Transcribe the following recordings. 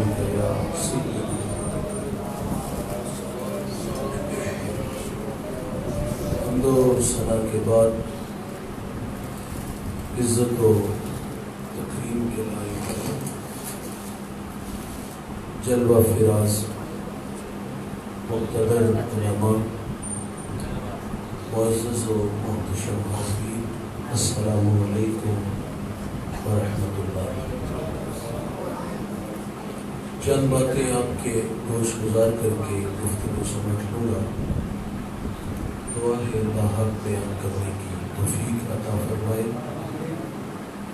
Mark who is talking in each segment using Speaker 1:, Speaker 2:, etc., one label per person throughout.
Speaker 1: بجلالك يا سيدي. حمد و ثنا کے بعد عزت و تکریم کے لائق جلوہ فراز مقتدر علماء، معزز و محتشم حاضرین، السلام علیکم ورحمۃ اللہ۔ چند باتیں آپ کے گوش گزار کر کے گفتگو سمجھ لوں گا۔ دعا ہے اللہ حق بیان کرنے کی توفیق عطا فرمائے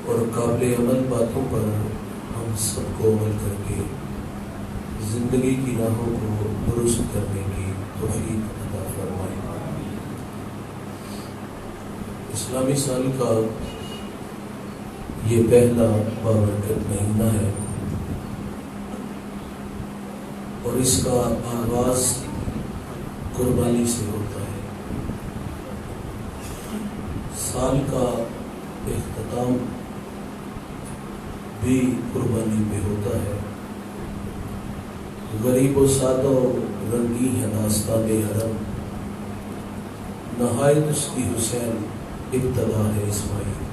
Speaker 1: اور قابل عمل باتوں پر ہم سب کو عمل کر کے زندگی کی راہوں کو درست کرنے کی توفیق عطا فرمائے۔ اسلامی سال کا یہ پہلا بابرکت مہینہ ہے اور اس کا آغاز قربانی سے ہوتا ہے۔ سال کا اختتام بھی قربانی پہ ہوتا ہے۔ غریب و سادہ و رنگی ہے داستان حرم، نہایت اس کی حسین ابتدا ہے اسماعیل۔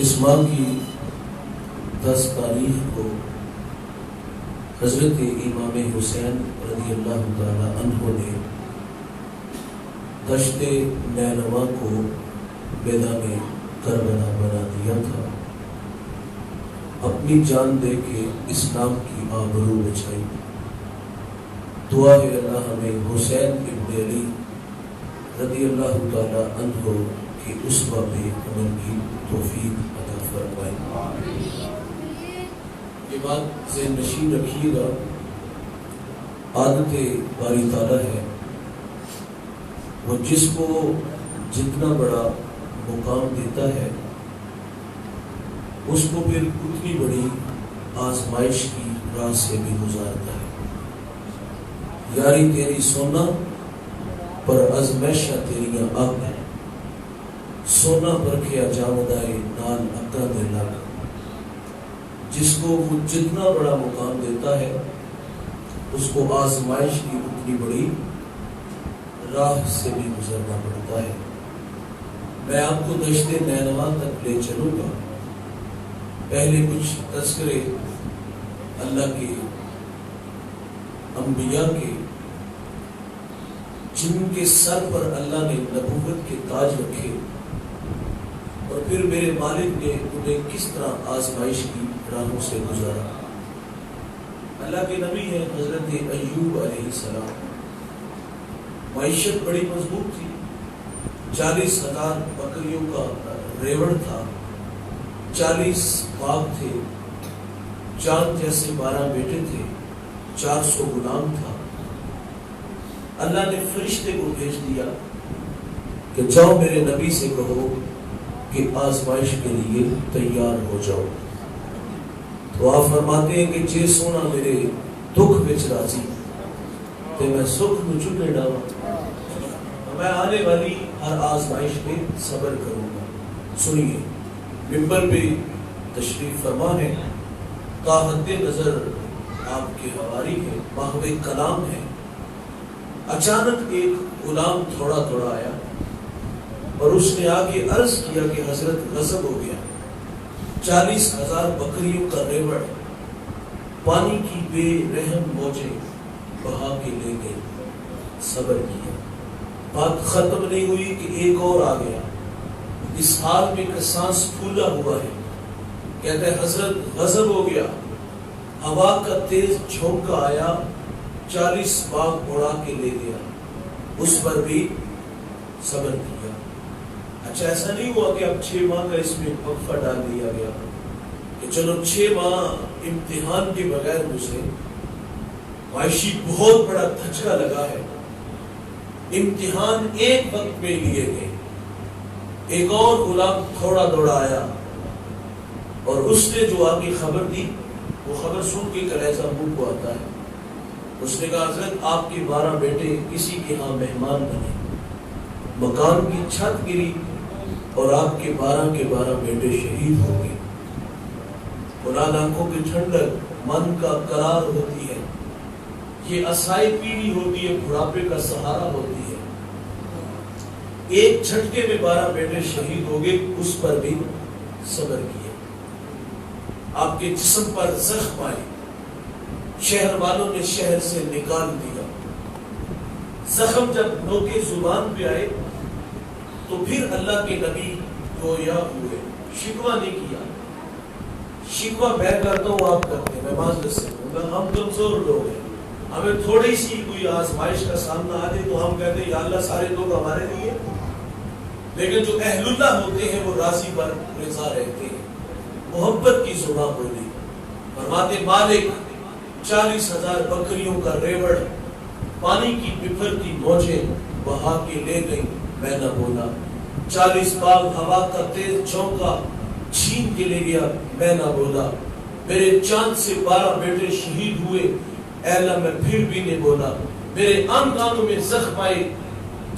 Speaker 1: اس ماہ کی 10 تاریخ کو حضرت امام حسین رضی اللہ تعالی عنہ نے دشت نینوا کو میدان کربلا بنا دیا تھا، اپنی جان دے کے اسلام کی آبرو بچائی۔ دعا ہے اللہ ہمیں حسین ابن علی رضی اللہ تعالی عنہ کی اسوہ پہ عمل کی توفیق عطا فرمائے۔ یہ بات ذہن نشین رکھیے گا، عادت باری تعالیٰ ہے، وہ جس کو جتنا بڑا مقام دیتا ہے اس کو پھر اتنی بڑی آزمائش کی راہ سے بھی گزارتا ہے۔ یاری تیری سونا پر ازمائشاں تیریاں آگ ہے، سونا پرکھیا جاودائے نال اکا دے لگ۔ جس کو وہ جتنا بڑا مقام دیتا ہے اس کو آزمائش کی اتنی بڑی راہ سے بھی گزرنا پڑتا ہے۔ میں آپ کو دشت نینوا تک لے چلوں گا۔ پہلے کچھ تذکرے اللہ کے انبیاء کے جن کے سر پر اللہ نے نبوت کے تاج رکھے، اور پھر میرے مالک نے انہیں کس طرح آزمائش کی راہوں سے گزارا۔ اللہ کے نبی ہیں حضرت ایوب علیہ السلام۔ معیشت بڑی مضبوط تھی، 40,000 بکریوں کا ریوڑ تھا، 40 باغ تھے، چاند جیسے 12 بیٹے تھے، 400 غلام تھا۔ اللہ نے فرشتے کو بھیج دیا کہ جاؤ میرے نبی سے کہو کہ آزمائش کے لیے تیار ہو جاؤ۔ تو آپ فرماتے ہیں کہ جے سونا میرے دکھ وچ راضی تے میں سکھ نو چکے ڈاواں، میں آنے والی ہر آزمائش پہ صبر کروں گا۔ سنیے، ممبر پہ تشریف فرما ہے، تا حد نظر آپ کے حواری ہے، ماہوے کلام ہے۔ اچانک ایک غلام تھوڑا تھوڑا آیا اور اس نے آگے عرض کیا کہ حضرت غضب ہو گیا، 40,000 بکریوں کا ریوڑ پانی کی بے رحم موجیں بہا کے لے گئے۔ صبر کیا، بات ختم نہیں ہوئی کہ ایک اور آ گیا، اس حال میں کہ سانس پھولا ہوا ہے، کہتا ہے حضرت غضب ہو گیا، ہوا کا تیز جھونکا آیا، 40 باغ اڑا کے لے گیا۔ اس پر بھی صبر کیا۔ اچھا ایسا نہیں ہوا کہ اب 6 ماہ کا اس میں وقفہ ڈال دیا گیا کہ چلو 6 ماہ امتحان کے بغیر مجھے معاشی بہت بڑا دھچکا لگا ہے۔ امتحان ایک وقت میں لیے گئے، ایک اور غلام تھوڑا دوڑا آیا اور اس نے جو آگے خبر دی وہ خبر سن کے کلیجہ منہ کو آتا ہے۔ اس نے کہا حضرت آپ کے 12 بیٹے کسی کے ہاں مہمان بنے، مکان کی چھت گری اور آپ کے 12 بیٹے شہید ہو گئے۔ قرآن آنکھوں کی ٹھنڈک، من کا قرار ہوتی ہے، یہ اسائی پیڑھی ہوتی ہے، بڑھاپے کا سہارا ہوتی ہے۔ ایک جھٹکے میں 12 بیٹے شہید ہو گئے، اس پر بھی صبر کیا۔ آپ کے جسم پر زخم آئے، شہر والوں نے شہر سے نکال دیا۔ زخم جب نوکے زبان پہ آئے تو پھر اللہ کے نبی گویا ہوئے، شکوہ نہیں کیا۔ شکوہ میں کرتا ہوں، آپ کرتے ہیں، میں معذرت سے کہوں گا، ہم کمزور لوگ ہیں، ہمیں تھوڑی سی کوئی آزمائش کا سامنا آ جائے تو ہم کہتے ہیں یا اللہ سارے لوگ ہمارے لیے، لیکن جو اہل اللہ ہوتے ہیں وہ راضی پر رضا رہتے ہیں، محبت کی زبان بولی۔ فرماتے مالک 40,000 بکریوں کا ریوڑ پانی کی بپھرتی موجیں بہا کے لے گئی، میں نہ بولا۔ 40 باغ ہوا کا تیز جھونکا چھین کے لے گیا، میں نہ بولا۔ میرے چاند سے 12 بیٹے شہید ہوئے، اے اللہ میں پھر بھی نہیں بولا۔ میرے آنکھوں میں زخم آئے،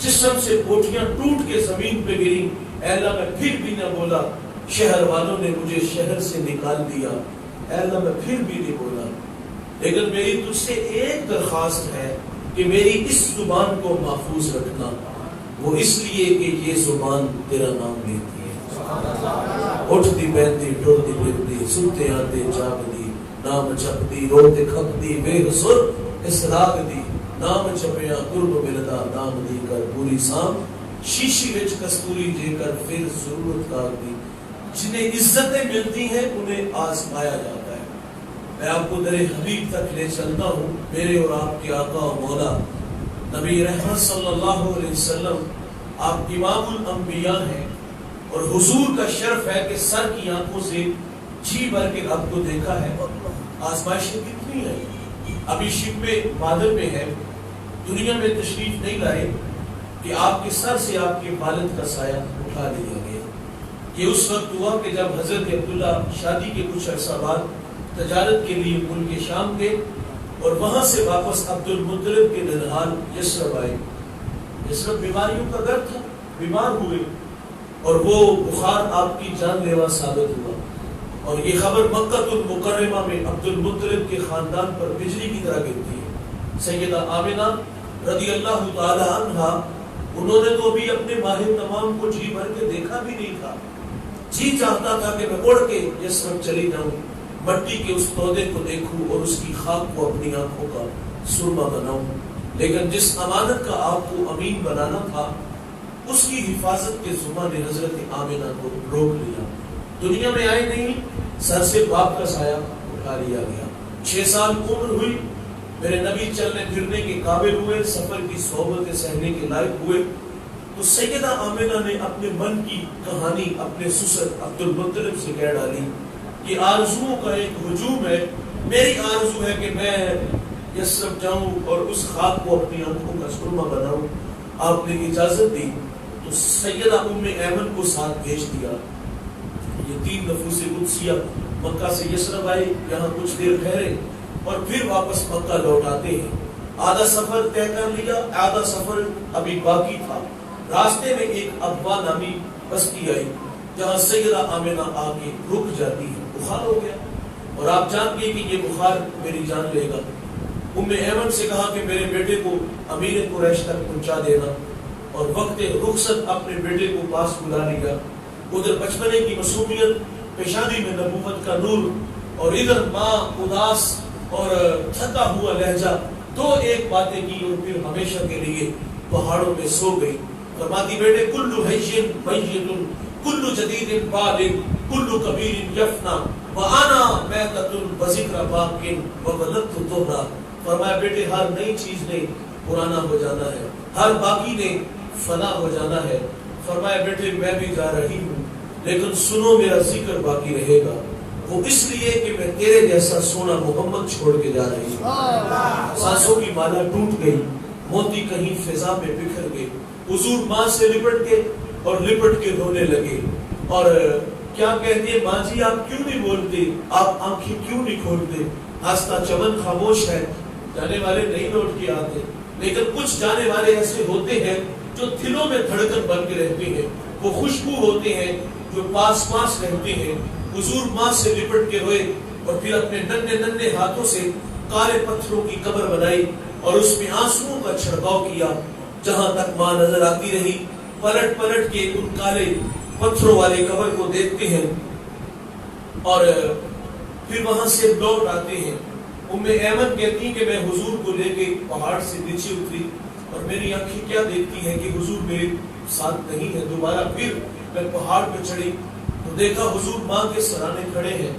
Speaker 1: جسم سے بوٹیاں ٹوٹ کے زمین پہ گری، اے اللہ میں پھر بھی نہ بولا۔ شہر والوں نے مجھے شہر سے نکال دیا، اے اللہ میں پھر بھی نہیں بولا۔ لیکن میری تجھ سے ایک درخواست ہے کہ میری اس زبان کو محفوظ رکھنا، وہ اس لیے کہ یہ زبان تیرا نام لیتی ہے۔ اٹھتی بیٹھتی ٹرتی پھرتی، سنتے آتے جاگتی، نام جپتی روتے کھپتی، بے حسر اسراغ دی، نام جپیا قرب ملدا، نام دی کر پوری سام، شیشی وچ کستوری جے کر پھر ضرورت کار دی۔ جنہیں عزتیں ملتی ہیں انہیں آزمایا جاتا ہے۔ میں آپ کو در حبیب تک لے چلتا ہوں، میرے اور آپ کے آقا و مولا نبی رحمت صلی اللہ علیہ وسلم، آپ امام الانبیاء ہیں، اور حضور کا شرف ہے کہ سر کی آنکھوں سے جی بھر کے رب کو دیکھا ہے۔ آزمائشیں کتنی ہیں، ابھی شب بادر میں ہے، دنیا میں تشریف نہیں لائے کہ آپ کے سر سے آپ کے والد کا سایہ اٹھا لیا گیا۔ یہ اس وقت ہوا کہ جب حضرت عبداللہ شادی کے کچھ عرصہ بعد تجارت کے لیے ملک شام گئے، اور وہاں سے واپس عبد المطلب کے ننہال یثرب آئے۔ یثرب بیماریوں کا گھر تھا، بیمار ہوئے، اور وہ بخار آپ کی جان لیوا ثابت ہوا، اور یہ خبر مکہ المکرمہ میں عبد المطلب کے خاندان پر بجلی کی طرح گرتی ہے۔ سیدہ آمنہ رضی اللہ تعالی عنہا، انہوں نے تو ابھی اپنے ماہ تمام کو جی بھر کے دیکھا بھی نہیں تھا، جی چاہتا تھا کہ میں اڑ کے یثرب چلی جاؤں، مٹی کے اس پودے کو دیکھوں اور اس کی خاک کو اپنی آنکھوں کا سرما بناؤں، لیکن جس امانت کا آپ کو امین بنانا تھا اس کی حفاظت کے ذمہ نے حضرت آمنہ کو روک لیا۔ دنیا میں آئے نہیں، سر سے باپ کا سایہ اٹھا لیا گیا۔ 6 سال عمر ہوئی، میرے نبی چلنے پھرنے کے قابل ہوئے، سفر کی صحبتیں سہنے کے لائق ہوئے، تو سیدہ آمنہ نے اپنے من کی کہانی اپنے سسر عبد المطلب سے کہہ ڈالی۔ یہ آرزوؤں کا ایک ہجوم ہے، میری آرزو ہے کہ میں یثرب جاؤں اور اس خاک کو اپنی آنکھوں کا سرما بناؤں۔ آپ نے اجازت دی تو سیدہ ام ایمن کو ساتھ بھیج دیا۔ یہ 3 نفوس قدسیہ مکہ سے یثرب آئے، یہاں کچھ دیر ٹھہرے اور پھر واپس مکہ لوٹ آتے ہیں۔ آدھا سفر طے کر لیا، آدھا سفر ابھی باقی تھا۔ راستے میں ایک ابوا نامی بستی آئی جہاں سیدہ آمنہ آ کے رک جاتی ہے۔ بخار ہو گیا اور آپ جان گئے کہ یہ بخار میری جان لے گا۔ ام ایمن سے کہا کہ میرے بیٹے کو امیر قریش تک پہنچا دینا، اور وقت رخصت اپنے بیٹے کو پاس بلا لیا۔ ادھر بچپنے کی معصومیت، پیشانی میں نبوت کا نور، اور ادھر ماں اداس اور تھکا ہوا لہجہ، 2 ایک باتیں کی اور پھر ہمیشہ کے لیے پہاڑوں میں سو گئی۔ فرماتی بیٹے کلو حیّن میت، کلو جدید بالغ، کلو کبیر یفنا، وانا میتۃ وذکر باق وولدت طہرا۔ فرمایا بیٹے ہر نئی چیز نے پرانا ہو جانا ہے، ہر باقی نے فنا ہو جانا ہے۔ فرمایا بیٹے میں بھی جا رہی ہوں، لیکن سنو میرا ذکر باقی رہے گا، وہ اس لیے کہ میں تیرے جیسا سونا محمد چھوڑ کے جا رہی ہوں۔ سانسوں کی مالا ٹوٹ گئی، موتی کہیں فضا میں بکھر گئے۔ حضور ماں سے لپٹ کے اور لپٹ کے رونے لگے، اور کیا کہتے ہیں ماں جی آپ کیوں نہیں بولتے، آپ آنکھیں کیوں نہیں کھولتے؟ آستہ چمن خاموش ہے، جانے والے نہیں لوٹ کے آتے، لیکن کچھ جانے والے ایسے ہوتے ہیں جو دلوں میں دھڑکن بن کے رہتے ہیں، وہ خوشبو ہوتے ہیں جو پاس پاس رہتے ہیں۔ حضور ماں سے لپٹ کے روئے اور پھر اپنے ننھے ننھے ہاتھوں سے کالے پتھروں کی قبر بنائی اور اس میں آنسوؤں کا چھڑکاؤ کیا. جہاں تک ماں نظر آتی رہی پلٹ پلٹ کے ان کالے پتھروں والے قبر کو دیکھتے ہیں اور پھر وہاں سے لوٹ آتے ہیں. ام ایمن کہتی ہیں کہ میں حضور کو لے کے پہاڑ سے نیچے اتری اور میری آنکھیں کیا دیکھتی ہیں کہ حضور میرے ساتھ نہیں ہے. دوبارہ پھر میں پہاڑ پہ چڑھی تو دیکھا حضور ماں کے سرانے کھڑے ہیں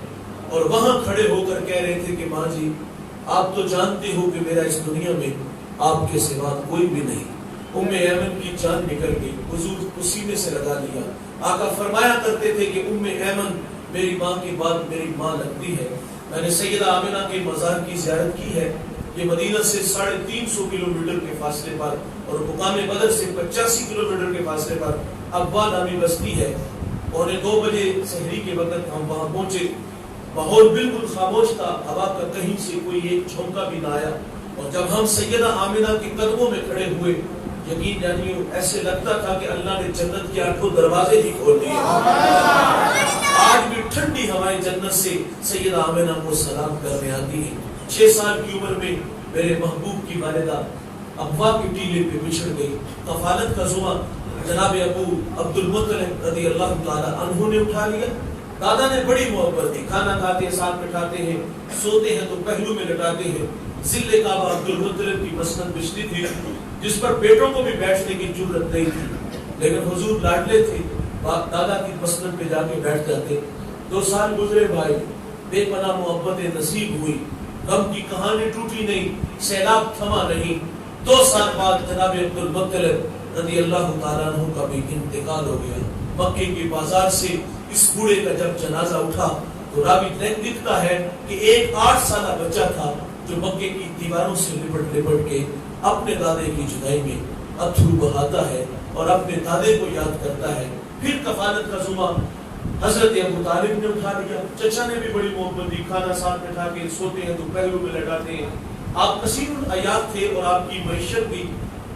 Speaker 1: اور وہاں کھڑے ہو کر کہہ رہے تھے کہ ماں جی آپ تو جانتے ہو کہ میرا اس دنیا میں آپ کے سوا کوئی بھی نہیں. ام ایمن کی جان نکل گئی, حضور کو سینے سے لگا لیا. آقا فرمایا کرتے تھے کہ ام ایمن میری ماں کے بعد میری ماں لگتی ہے. میں نے سیدہ آمنہ کے مزار کی زیارت کی ہے. یہ مدینہ سے 350 کلومیٹر کے فاصلے پر اور مقام بدر سے 85 کلومیٹر کے فاصلے پر ابوا نامی بستی ہے. 2:45 بجے سحری کے وقت ہم وہاں پہنچے. ماحول بالکل خاموش تھا, ہوا کا کہیں سے کوئی ایک جھونکا بھی نہ آیا. اور جب ہم سیدہ آمنہ کے قدموں میں کھڑے ہوئے یقین جانیے ایسے لگتا تھا کہ اللہ نے جنت کے 8 دروازے ہی کھول دیے. آج بھی ٹھنڈی ہوائیں جنت سے سیدہ آمنہ کو سلام کرنے آتی ہیں. 6 سال کی عمر میں میرے محبوب کی والدہ ابوا کے ٹیلے پہ بچھڑ گئی. کفالت کا ذمہ جناب ابو عبد المطلب رضی اللہ تعالی عنہ نے اٹھا لیا. دادا نے بڑی محبت دی, کھانا کھاتے ہیں ساتھ بٹھاتے ہیں, سوتے ہیں تو پہلو میں لٹاتے ہیں. ذل کعبہ عبد المطلب کی مسند بچتی تھی جس پر بیٹوں کو بھی بیٹھنے کی جرت نہیں تھی, لیکن حضور لاڈلے تھے, دادا کی مسند پہ جا کے بیٹھ جاتے. 2 سال گزرے بھائی, بے پناہ محبت نصیب ہوئی, غم کی کہانی ٹوٹی نہیں, سیلاب تھما نہیں. 2 سال بعد جناب عبد المطلب رضی اللہ تعالیٰ عنہ کا بھی انتقال ہو گیا. مکے کے بازار سے اس بوڑھے کا جب جنازہ اٹھا تو راوی لکھتا ہے کہ ایک 8 سالہ بچہ تھا جو مکے کی دیواروں سے لپٹ لپٹ کے اپنے دادے کی جدائی میں اتھرو بہاتا ہے اور اپنے دادے کو یاد کرتا ہے. پھر کفالت کا ذمہ حضرت ابو طالب نے اٹھا لیا. چچا نے بھی بڑی محبت دی, کھانا ساتھ بٹھا کے سوتے ہیں تو پہلو میں لٹاتے ہیں. آپ کثیر الحیات تھے اور آپ کی معیشت بھی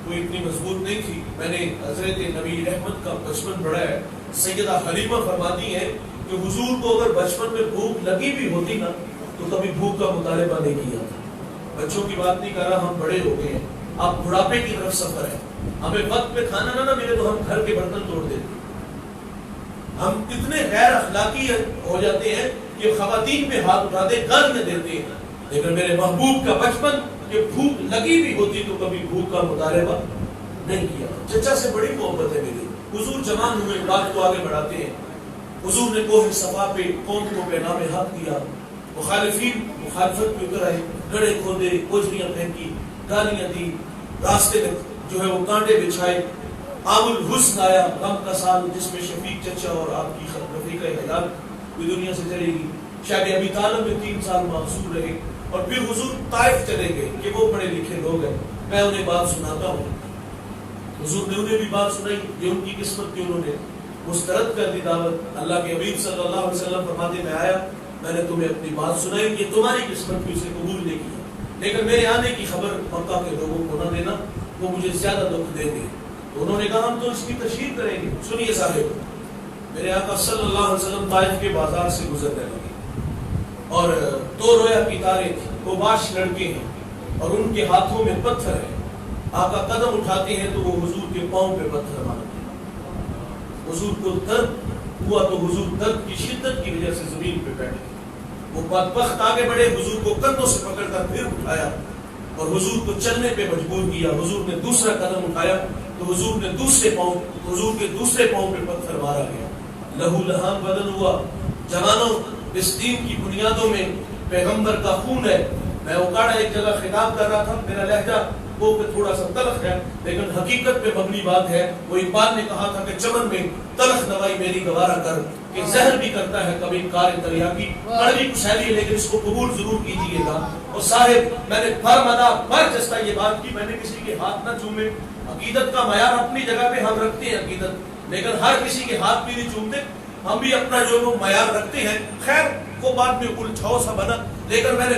Speaker 1: کوئی اتنی مضبوط نہیں تھی. میں نے حضرت نبی رحمت کا بچپن پڑھا ہے. سیدہ حلیمہ فرماتی ہے کہ حضور کو اگر بچپن میں بھوک لگی بھی ہوتی نا تو کبھی بھوک کا مطالبہ نہیں کیا تھا. بچوں کی بات نہیں کر رہا, ہم بڑے ہو گئے ہیں, آپ بڑھاپے کی طرف سفر ہے. ہمیں وقت پہ کھانا نہ ملے تو ہم گھر کے برتن توڑ دیتے. ہم اتنے غیر اخلاقی ہو جاتے ہیں کہ خواتین پہ ہاتھ اٹھاتے گالیاں دیتے ہیں. لیکن میرے محبوب کا بچپن کہ بھوک لگی بھی ہوتی تو کبھی بھوک کا مطالبہ نہیں کیا. چچا سے بڑی محبت ہے میری. حضور جوان ہوئے, بات کو آگے بڑھاتے ہیں. حضور نے کوہ صفا پہ قوم کو پیغام حق دیا. مخالفین مخالفت پہ اتر آئے, گڑے کھودے, کوجریاں پھینکی, گالیاں دی, راستے میں جو ہے وہ کانٹے بچھائے. عام الحسن آیا, غم کا سال جس میں شفیق چچا اور آپ کی رفیقہ حیات کوئی دنیا سے چلے گی. شاید ابی طالب میں 3 سال معصور رہے اور پھر حضور طائف چلے گئے کہ وہ پڑھے لکھے لوگ ہیں, میں انہیں بات سناتا ہوں. حضور نے انہیں بھی بات سنائی, یہ ان کی قسمت کی انہوں نے مسترد کر دی دعوت. اللہ کے حبیب صلی اللہ علیہ وسلم فرماتے میں آیا, میں نے تمہیں اپنی بات سنائی, یہ تمہاری قسمت کی, اسے قبول نہیں کیا, لیکن میرے آنے کی خبر مکہ کے لوگوں کو نہ دینا, وہ مجھے زیادہ دکھ دیں گے. تو انہوں نے کہا ہم تو اس کی تشہیر کریں گے. سنیے صاحب, میرے آقا صلی اللہ علیہ وسلم طائف کے بازار سے گزرنے لگے اور 2 رویا کی تاریں تھیں, وہ باش لڑکے ہیں اور ان کے ہاتھوں میں پتھر ہے. آقا قدم اٹھاتے ہیں تو وہ حضور کے پاؤں پہ پتھر مارتے ہیں. حضور کو درد ہوا تو حضور درد کی شدت کی وجہ سے زمین پہ بیٹھ گئے. وہ بدبخت آگے بڑھے, حضور کو کندھوں سے پکڑ کر پھر اٹھایا اور حضور کو چلنے پہ مجبور کیا. حضور نے دوسرا قدم اٹھایا تو حضور نے حضور کے دوسرے پاؤں پہ پتھر مارا گیا. لہو لہان بدن ہوا. جوانوں, اس دین کی بنیادوں میں پیغمبر کا خون ہے. میں اوکاڑا ایک جگہ خطاب کر رہا تھا, میرا لہجہ وہ تھوڑا سا تلخ ہے لیکن حقیقت پہ مبنی بات ہے. وہ اقبال نے کہا تھا کہ چمن میں تلخ نوائی میری گوارا کر, کہ زہر بھی کرتا ہے کبھی کار دریا کی. کڑوی کشیلی ہے لیکن اس کو قبول ضرور کیجیے گا. اور صاحب, میں نے پر جستا یہ بات کی, میں نے کسی کے ہاتھ نہ چومے. عقیدت کا معیار اپنی جگہ پہ ہم رکھتے ہیں عقیدت, لیکن ہر کسی کے ہاتھ بھی نہیں چومتے. ہم بھی اپنا جو وہ معیار رکھتے ہیں. خیر وہ بات میں الجھاؤ سا بنا, لیکن میں نے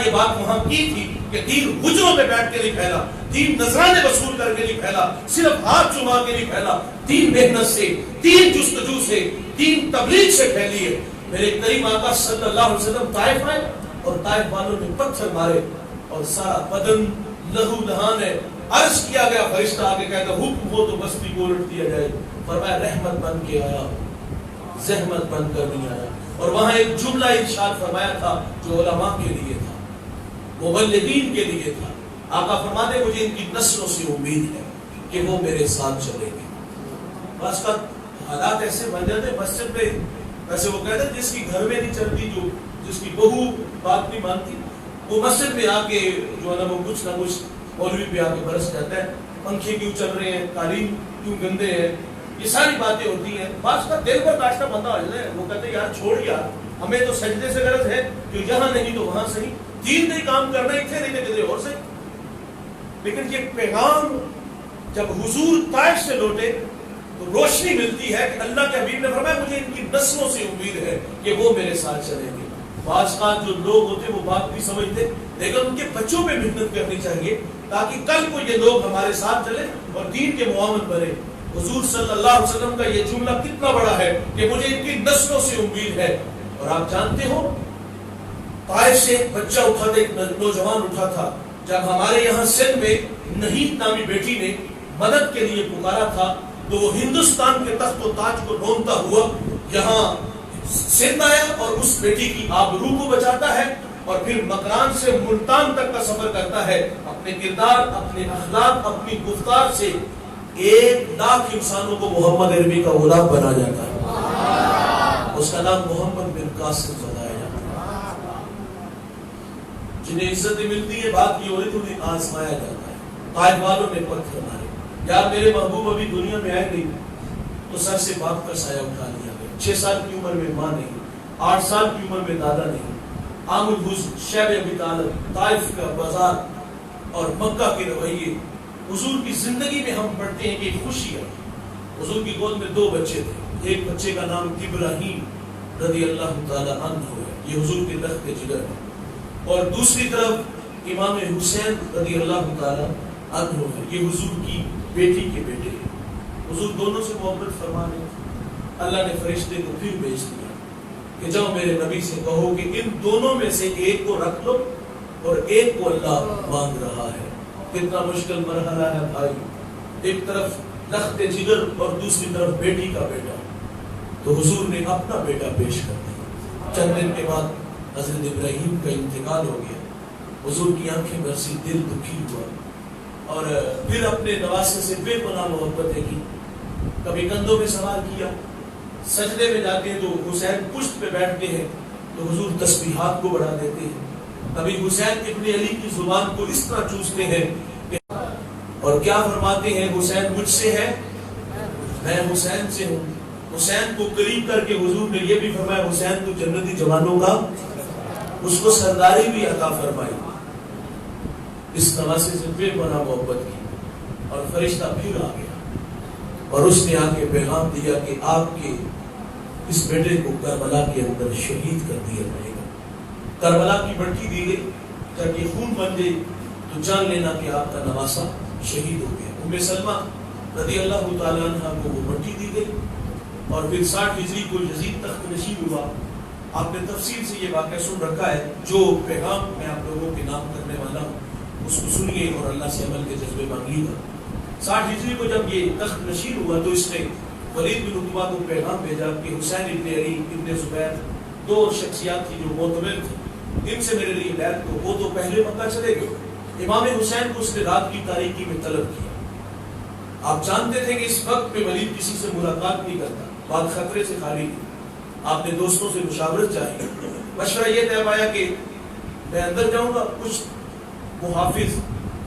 Speaker 1: یہ بات وہاں کی تھی کہ دین حجروں میں بیٹھ کے نہیں پھیلا, دین نذرانے وصول کر کے نہیں پھیلا, صرف ہاتھ چما کے نہیں پھیلا. دین محنت سے, دین جستجو سے, دین تبلیغ سے پھیلی ہے. میرے کریم آقا صلی اللہ علیہ وسلم طائف آئے اور طائف والوں نے پتھر مارے اور سارا بدن لہو لہان ہے. عرض کیا گیا, فرشتہ آگے کہتا حکم ہو تو بستی کو الٹ دیا جائے. فرمایا رحمت بن کے آیا, زحمت بن کر نہیں آیا. اور وہاں ایک جملہ ارشاد فرمایا تھا جو علماء کے لیے تھا, مبلغین کے لیے تھا. آقا فرماتے مجھے ان کی نسلوں سے امید ہے کہ وہ میرے ساتھ چلیں گے. بعض کا حالات ایسے بن جاتے ہیں مسجد میں, ویسے وہ کہتے ہیں جس کی گھر میں نہیں چلتی, جو جس کی بہو بات نہیں مانتی, وہ مسجد میں آ کے جو ہے نا وہ کچھ نہ کچھ مولوی پہ آ کے برس جاتا ہے. پنکھے کیوں چل رہے ہیں, قالین کیوں گندے ہیں, یہ ساری باتیں ہوتی ہیں. بعض کا دل پر کاشتہ بندہ ہو جاتا ہے, وہ کہتے ہیں یار چھوڑ یار, ہمیں تو سجدے سے غرض ہے, جو یہاں نہیں تو وہاں صحیح, دین نہیں کام کرنا اتنے نہیں تو کدھر اور صحیح. لیکن یہ پیغام جب حضور طائف سے لوٹے تو روشنی ملتی ہے کہ اللہ کے حبیب نے فرمایا مجھے ان کی نسلوں سے امید ہے کہ وہ میرے ساتھ چلیں گے. بعض کا جو لوگ ہوتے وہ بات نہیں سمجھتے, لیکن ان کے بچوں پہ محنت کرنی چاہیے تاکہ کل کو یہ لوگ ہمارے ساتھ چلے اور دین کے معاون بنے. حضور صلی اللہ علیہ وسلم کا یہ جملہ کتنا بڑا ہے کہ مجھے ان کی نسلوں سے امید ہے. اور آپ جانتے ہو طائف سے ایک بچہ اٹھا تھا, ایک نوجوان اٹھا تھا. جب ہمارے یہاں سندھ میں نہید نامی بیٹی نے مدد کے لیے پکارا تھا تو وہ ہندوستان کے تخت و تاج کو ڈھونڈتا ہوا یہاں سندھ آیا اور اس بیٹی کی آبرو کو بچاتا ہے اور پھر مکران سے ملتان تک کا سفر کرتا ہے. اپنے کردار, اپنے اخلاق, اپنی گفتار سے 1,00,000 انسانوں کو محمد عربی کا غلام بنا جاتا ہے. اس کا نام محمد بن قاسم بنایا جاتا ہے. جنہیں عزتیں ملتی ہے بات کی ہو رہی تو انہیں آزمایا جاتا ہے. طائف والوں نے پتھر مارے. یار میرے محبوب ابھی دنیا میں آئے نہیں تو سر سے باپ کا سایہ اٹھا لیا گیا. 6 سال کی عمر میں ماں نہیں, 8 سال کی عمر میں دادا نہیں. عام الحزن, شیب ابی طالب, طائف کا بازار اور مکہ کے رویے. حضور کی زندگی میں ہم پڑھتے ہیں کہ خوشی ہے. حضور کی گود میں 2 بچے تھے. ایک بچے کا نام ابراہیم رضی اللہ تعالی عنہ ہے, یہ حضور کے لخت جگر ہے. اور دوسری طرف امام حسین رضی اللہ تعالی عنہ ہے, یہ حضور کی بیٹی کے بیٹے ہیں. حضور دونوں سے محبت فرما رہے تھے. اللہ نے فرشتے کو پھر بھیج دیا کہ جاؤ میرے نبی سے کہو کہ ان دونوں میں سے ایک کو رکھ لو اور ایک کو اللہ مانگ رہا ہے. کتنا مشکل مرحلہ ہے بھائی, ایک طرف لخت جگر اور دوسری طرف بیٹی کا بیٹا. تو حضور نے اپنا بیٹا پیش کر دیا. چند دن کے بعد حضرت ابراہیم کا انتقال ہو گیا. حضور کی آنکھیں برسی, دل دکھی ہوا اور پھر اپنے نواسے سے بے پناہ محبت کی. کبھی کندھوں میں سوار کیا, سجدے میں جاتے ہیں تو حسین پشت پہ بیٹھتے ہیں تو حضور تسبیحات کو بڑھا دیتے ہیں. کبھی حسین ابن علی کی زبان کو اس طرح چوستے ہیں اور کیا فرماتے ہیں, حسین مجھ سے ہے, میں حسین سے ہوں. حسین کو قریب کر کے حضور نے یہ بھی فرمایا حسین تو جنتی جوانوں کا, اس کو سرداری بھی عطا فرمائی. اس نواسے سے بے پناہ محبت کی اور فرشتہ پھر آ گیا اور اس نے آ کے پیغام دیا کہ آپ کے اس بیٹے کو کربلا کے اندر شہید کر دیا جائے گا. کربلا کی مٹی دی گئی, جب یہ خون بن گئی تو جان لینا کہ آپ کا نواسا شہید ہو گیا. ام سلمہ رضی اللہ تعالیٰ عنہ کو وہ مٹی دی گئی اور پھر 60 ہجری کو یزید تخت نشین ہوا. آپ نے تفصیل سے یہ واقعہ سن رکھا ہے. جو پیغام میں آپ لوگوں کے نام کرنے والا ہوں اس کو سنیے اور اللہ سے عمل کے جذبے مانگیے گا. 60 ہجری کو جب یہ تخت نشین ہوا تو اس نے ولید بن عتبہ کو پیغام بھیجا کہ حسین ابن علی ابن زبیر 2 شخصیات تھی جو معتبر تھی, ان سے میرے لیے بیعت کو. وہ تو پہلے مکہ چلے گئے. امام حسین کو اس نے رات کی تاریکی میں طلب کیا. آپ جانتے تھے کہ اس وقت میں ولید کسی سے ملاقات نہیں کرتا, بات خطرے سے خالی تھی. آپ نے دوستوں سے مشاورت چاہی, مشورہ یہ طے پایا کہ میں اندر جاؤں گا, کچھ محافظ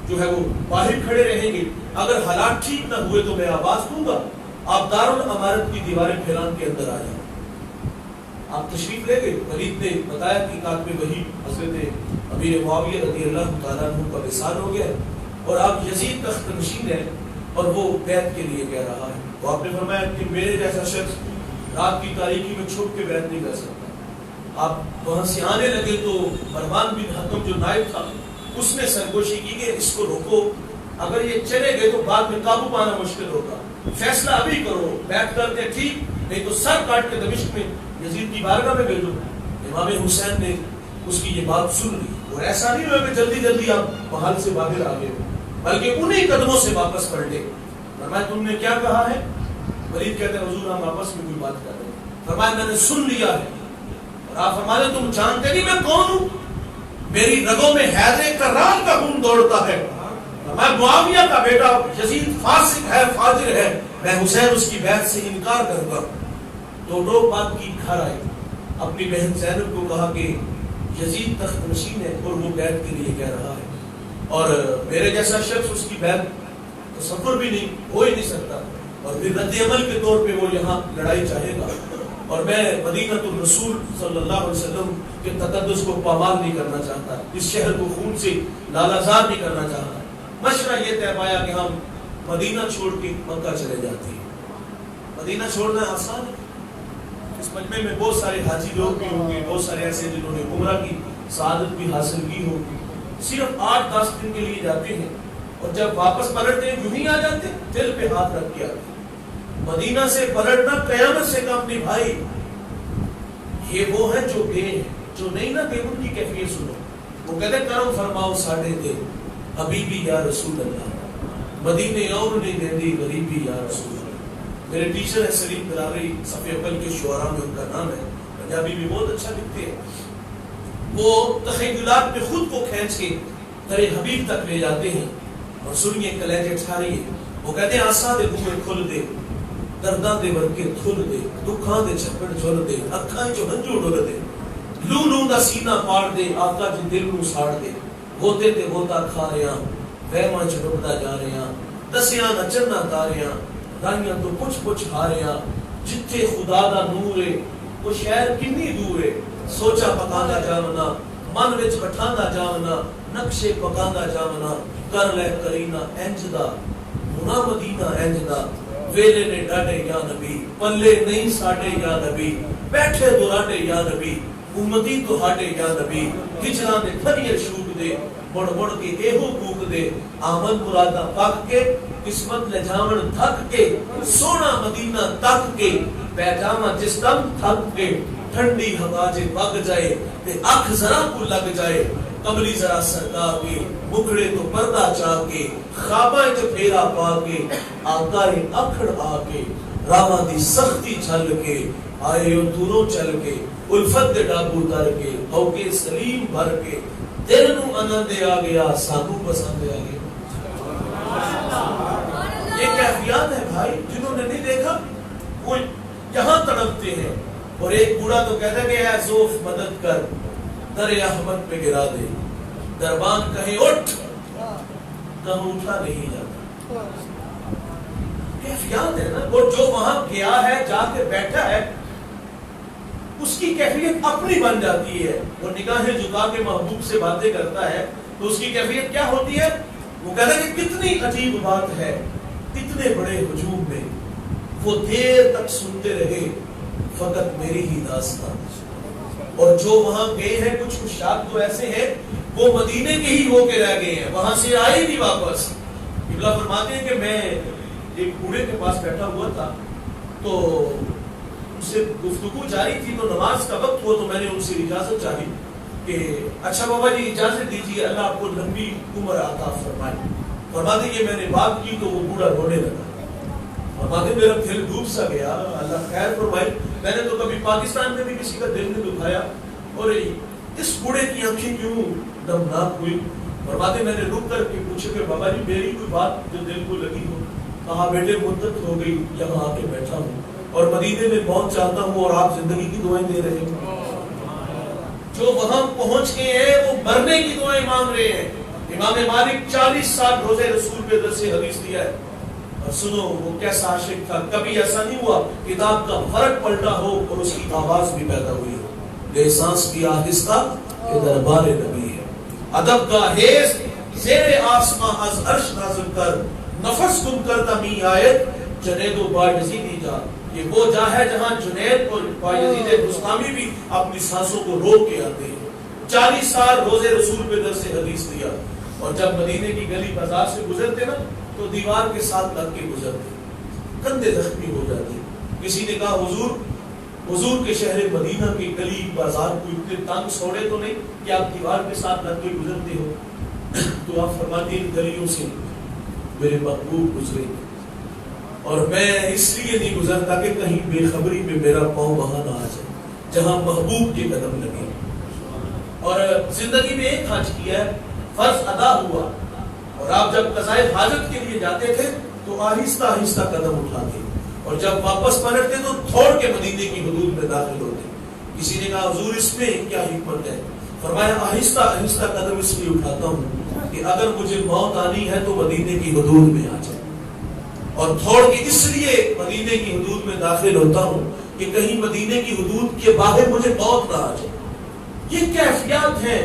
Speaker 1: جو ہے وہ باہر کھڑے رہیں گے, اگر حالات ٹھیک نہ ہوئے تو میں آواز دوں گا, آپ دارالامارت کی دیواریں پھیلان کے اندر آ جائیں. آپ تشریف لے گئے. ولید نے بتایا کہ کاتب وحی حضرت امیر معاویہ رضی اللہ تعالیٰ عنہ کا وصال ہو گیا اور آپ یزید تخت نشین ہے اور وہ بیعت کے لیے کہہ رہا ہے. تو آپ نے فرمایا کہ میرے جیسا شخص رات کی تاریکی میں چھپ کے بیعت نہیں کر سکتا. آپ وہاں سے آنے لگے تو مروان بن حکم جو نائب تھا اس نے سرگوشی کی کہ اس کو روکو, اگر یہ چلے گئے تو بعد میں قابو پانا مشکل ہوگا, فیصلہ ابھی کرو, بیعت کرتے ٹھیک, نہیں تو سر کاٹ کے دمشق میں یزید کی بارگاہ میں بھیجو. امام حسین نے اس کی یہ بات سن لی اور ایسا نہیں ہوا کہ جلدی جلدی آپ محل سے باہر آ گئے، بلکہ انہیں قدموں سے واپس پلٹے. فرمایا تم نے کیا کہا ہے؟ ولید کہتے ہیں حضور ہم آپس میں کوئی بات کر رہے ہیں. فرمایا میں نے سن لیا ہے. اور آپ فرماتے تم جانتے نہیں میں کون ہوں؟ میری رگوں میں حیدر کرار کا خون دوڑتا ہے. میں معاویہ کا بیٹا، یزید فاسق ہے، فاجر ہے، میں حسین اس کی بیعت سے انکار کرتا ہوں. تو لوگ بات کی گھر آئے، اپنی بہن زینب کو کہا کہ یزید تخت نشین ہے اور وہ بیعت کے لیے کہہ رہا ہے، اور میرے جیسا شخص اس کی بیعت تصور بھی نہیں ہو ہی نہیں سکتا، اور پھر رد عمل کے طور پہ وہ یہاں لڑائی چاہے گا، اور میں مدینہ الرسول صلی اللہ علیہ وسلم کے تقدس کو پامال نہیں کرنا چاہتا، اس شہر کو خون سے لالازار نہیں کرنا چاہتا. مشورہ یہ طے پایا کہ ہم مدینہ چھوڑ کے مکہ چلے جاتے ہیں. مدینہ چھوڑنا آسان ہے. اس مجمع میں بہت سارے حاجی لوگ بھی ہوں گے، بہت سارے ایسے جنہوں نے عمرہ کی سعادت بھی حاصل کی ہوگی. صرف 8-10 دن کے لیے جاتے ہیں اور جب واپس پلٹتے ہیں یوں ہی آ جاتے ہیں، دل پہ ہاتھ رکھ کے آتے ہیں. مدینہ سے پلٹنا قیامت سے کم نہیں بھائی. یہ وہ ہیں جو گئے ہیں، جو نہیں نہ گئے ان کی کیفیت سنو. وہ کہتے کرم فرماؤ ساڈے تے حبیبی یا رسول اللہ، مدینے اور نہیں دیندی غریبی یا رسول اللہ. میرے ٹیچر ہے سلیم دراوی، صفحہ اول کے شعراء میں ان کا نام ہے، پنجابی بھی بہت اچھا لکھتے ہیں. وہ تخیلات میں خود کو کھینچ کے در حبیب تک لے جاتے ہیں اور سنیے کلیجے ٹھاری. وہ کہتے ہیں آسا دے بوئے کھل دے، درداں دے ورکے تھل دے، دکھاں دے چھپڑ جھل دے، اکھاں چو ہنجو ڈل دے، لو لو دا سینہ پاڑ دے، آقا جی دل نو ساڑ دے. ہوتے تے ہوتا کھا رہے ہیں، وہماں چ ڈبدا جا رہے ہیں، دسیاں نہ چننا تاریاں، دائیاں تو پچھ پچھ ہا رہے ہیں. جتھے خدا دا نور ہے وہ شہر کنی دور ہے. سوچا پکاندا جاونا، من وچ بٹھاندا جاونا، نقشے پکاندا جاونا، کر لے کرینا انج دا، ہونا مدینہ انج دا. ویلے نے ڈاڈے یا نبی، پلے نہیں ساڈے یا نبی، بیٹھے دراڈے یا نبی، امتی تو ہاڈے یا نبی. ہجراں دے تھریے شوق دے، مڑ مڑ کے ایہو کوک دے. آمد مرادہ پاک کے، قسمت لے جاون تھک کے، سونا مدینہ تک کے، پیجامہ جس دم تھک کے. ٹھنڈی ہوا جے وگ جائے تے اکھ ذرا کو لگ جائے، قبلی ذرا سرکا کے، مکڑے تو پردہ چاہ کے، خواباں چ پھیرا پا کے، آقائے اکھڑ آ کے، راواں دی سختی چھل کے، آئے او دوروں چل کے، الفت دے ڈابو در کے، ہو کے سلیم بھر کے، دل نو آنندے آ گیا، سانو پسند آ گیا. یہ کیفیات ہے بھائی جنہوں نے نہیں دیکھا وہ یہاں تڑپتے ہیں. اور ایک بوڑھا تو کہتا ہے کہ اے زوف مدد کر، در احمد پہ گرا دے، دربان کہیں اٹھ، کہوں اٹھا نہیں جاتا. کیفیات ہے نا. اور جو وہاں گیا ہے، جا کے بیٹھا ہے، اس کی کیفیت اپنی بن جاتی ہے. وہ نگاہیں جھکا کے محبوب سے باتیں کرتا ہے تو اس کی کیفیت کیا ہوتی ہے؟ وہ کہتا ہے کہ کتنی عجیب بات ہے، اتنے بڑے ہجوم میں وہ دیر تک سنتے رہے فقط میری ہی داستان. اور جو وہاں گئے ہیں کچھ شاک تو ایسے ہیں وہ مدینے کے ہی ہو کے رہ گئے ہیں، وہاں سے آئے نہیں واپس. قبلہ فرماتے ہیں کہ میں ایک بوڑھے کے پاس بیٹھا ہوا تھا تو ان سے گفتگو جاری تھی، تو نماز کا وقت ہوا تو میں نے ان سے اجازت چاہی کہ اچھا بابا جی اجازت دیجیے، اللہ آپ کو لمبی عمر عطا فرمائے. فرماتے کہ میں نے بات کی تو وہ بوڑھا رونے لگا. فرماتے میرا دل ڈوب سا گیا، اللہ خیر فرمائے. میں نے تو کبھی پاکستان میں بھی کسی کا دل نہیں دکھایا اور اس بوڑھے کی آنکھیں کیوں نمناک ہوئی. فرماتے میں نے رک کر کے پوچھا کہ بابا جی میری کوئی بات جو دل کو لگی ہو. کہا بیٹے مدت ہو گئی یہاں آ کے بیٹھا ہوں اور مدینے میں پہنچ چاہتا ہوں اور آپ زندگی کی دعائیں دے رہے ہیں. جو وہاں پہنچ گئے ہیں وہ مرنے کی دعائیں مانگ رہے ہیں. امام مالک 40 سال روزے رسول پہ درس حدیث دیا ہے. اور سنو وہ کیسا عاشق تھا، کبھی ایسا نہیں ہوا کتاب کا فرق پلٹا ہو اور اس کی آواز بھی پیدا ہوئی ہو. بے سانس کی آہستہ کہ دربار نبی ہے. ادب کا حیض زیر آسماں از عرش نازل کر، نفس گم کرتا می آیت جنید و بایزیدی جا. یہ وہ جا ہے جہاں جنید اور بایزید بستامی بھی اپنی سانسوں کو روک کے آتے ہیں. 40 سال روزے رسول پہ درس حدیث دیا اور جب مدینے کی گلی بازار سے گزرتے نا تو دیوار کے ساتھ لگ کے گزرتے، کندھے زخمی ہو جاتے. کسی نے کہا حضور حضور کے شہر مدینہ کے گلی بازار کو اتنے تنگ سوڑے تو نہیں کہ آپ دیوار کے ساتھ لگ کے گزرتے ہو. تو آپ فرماتے ہیں ان گلیوں سے میرے محبوب گزرے اور میں اس لیے نہیں گزرتا کہ کہیں بے خبری میں میرا پاؤں وہاں نہ آ جائے جہاں محبوب کے قدم لگے. اور زندگی میں ایک حج کیا ہے, فرض ادا ہوا, اور آپ جب قضائے حاجت کے لیے جاتے تھے تو آہستہ آہستہ قدم اٹھاتے, اور جب واپس پلٹتے تو تھوڑ کے مدینے کی حدود میں داخل ہوتے. کسی نے کہا حضور اس میں کیا حکمت ہے؟ فرمایا آہستہ آہستہ قدم اس لیے اٹھاتا ہوں کہ اگر مجھے موت آنی ہے تو مدینے کی حدود میں آ جائے, اور تھوڑ کے اس لیے مدینے کی حدود میں داخل ہوتا ہوں کہ کہیں مدینے کی حدود کے باہر مجھے موت نہ آ جائے. یہ کیفیات ہے.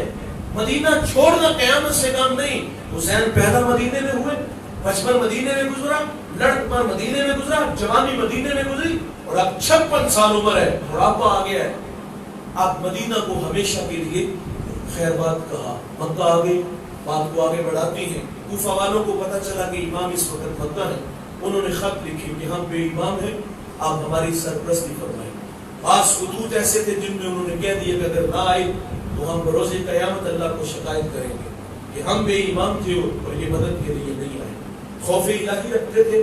Speaker 1: مدینہ چھوڑنا قیامت سے کام نہیں. حسین پیدا مدینے میں ہوئے, بچپن مدینے میں گزرا, لڑکپن مدینے میں گزرا, جوانی مدینے میں گزری, اور اب 56 سال عمر ہے, بڑھاپا آ گیا ہے. آپ مدینہ کو ہمیشہ کے لیے خیر بات کہا. مکہ آ گئی, بات کو آگے بڑھاتی ہیں. کوفہ والوں کو پتہ چلا کہ امام اس وقت مکہ ہے. انہوں نے خط لکھی کہ ہم بے امام ہیں, آپ ہماری سرپرستی فرمائیں. بعض خطوط ایسے تھے جن میں انہوں نے کہہ دیا کہ اگر نہ آئے تو ہم بروز قیامت اللہ کو شکایت کریں گے کہ ہم بے ایمان تھے اور یہ مدد کے لیے نہیں آئے. خوف الہی رکھتے تھے,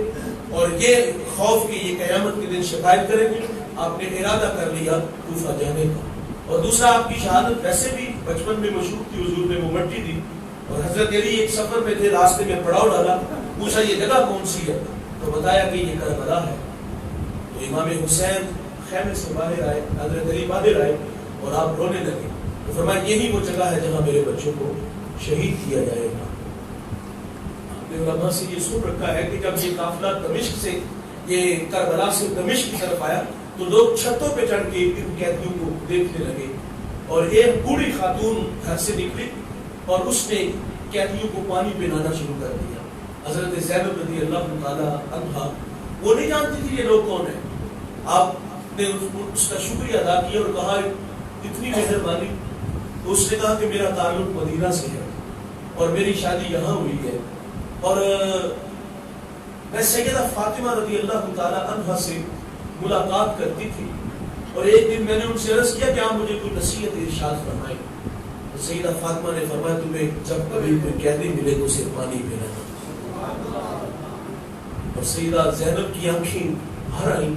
Speaker 1: اور یہ خوف کہ یہ قیامت کے دن شکایت کریں گے. آپ نے ارادہ کر لیا کوفہ جانے کا. اور دوسرا, آپ کی شہادت ویسے بھی بچپن میں مشہور تھی, حضور نے وہ مٹی دی, اور حضرت علی ایک سفر میں تھے, راستے میں پڑاؤ ڈالا, پوچھا یہ جگہ کون سی ہے, تو بتایا کہ یہ کربلا ہے. تو امام حسین خیمے سے باہر آئے, حضرت علی باہر آئے, اور آپ رونے لگے. تو فرمایا یہی وہ جگہ ہے جہاں میرے بچوں کو شہید کیا جائے گا. آپ نے علماء سے یہ سن رکھا ہے کہ جب یہ قافلہ دمشق سے, یہ کربلا سے دمشق کی طرف آیا تو لوگ چھتوں پہ چڑھ کے ان قیدیوں کو دیکھنے لگے, اور ایک بوڑھی خاتون گھر سے نکلی اور اس نے قیدیوں کو پانی پلانا شروع کر دیا. حضرت زینب رضی اللہ تعالی عنہا وہ نہیں جانتی تھی یہ لوگ کون ہیں. آپ نے اس کا شکریہ ادا کیا اور کہا اتنی مہربانی. تو اس نے کہا کہ میرا تعلق مدینہ سے ہے اور میری شادی یہاں ہوئی ہے, اور میں سیدہ فاطمہ رضی اللہ تعالی عنہا سے ملاقات کرتی تھی, اور ایک دن میں نے ان سے عرض کیا کہ آپ مجھے کوئی نصیحت ارشاد فرمائیں. تو سیدہ فاطمہ نے فرمایا تمہیں جب کبھی کوئی قیدی ملے تو اسے پانی پلانا. اور سیدہ زینب کی آنکھیں بھر آئیں